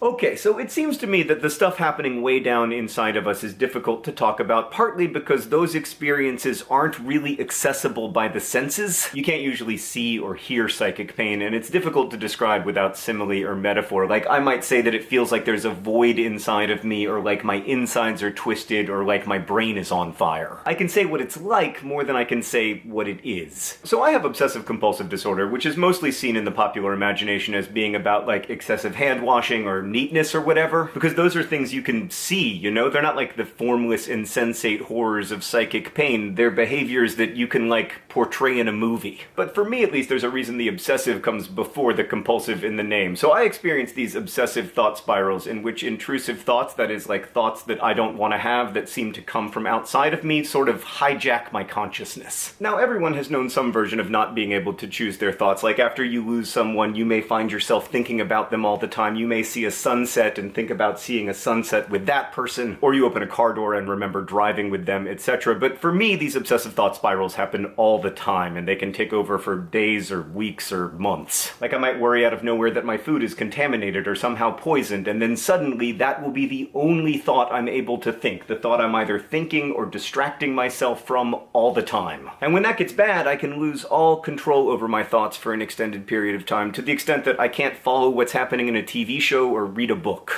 Okay, so it seems to me that the stuff happening way down inside of us is difficult to talk about, partly because those experiences aren't really accessible by the senses. You can't usually see or hear psychic pain, and it's difficult to describe without simile or metaphor. Like, I might say that it feels like there's a void inside of me, or like my insides are twisted, or like my brain is on fire. I can say what it's like more than I can say what it is. So I have obsessive compulsive disorder, which is mostly seen in the popular imagination as being about, like, excessive hand washing or neatness or whatever, because those are things you can see, you know? They're not like the formless, insensate horrors of psychic pain. They're behaviors that you can, like, portray in a movie. But for me, at least, there's a reason the obsessive comes before the compulsive in the name. So I experience these obsessive thought spirals in which intrusive thoughts, that is, like, thoughts that I don't want to have that seem to come from outside of me, sort of hijack my consciousness. Now, everyone has known some version of not being able to choose their thoughts. Like, after you lose someone, you may find yourself thinking about them all the time. You may see a sunset and think about seeing a sunset with that person, or you open a car door and remember driving with them, etc. But for me, these obsessive thought spirals happen all the time, and they can take over for days or weeks or months. Like, I might worry out of nowhere that my food is contaminated or somehow poisoned, and then suddenly that will be the only thought I'm able to think, the thought I'm either thinking or distracting myself from all the time. And when that gets bad, I can lose all control over my thoughts for an extended period of time, to the extent that I can't follow what's happening in a TV show or read a book.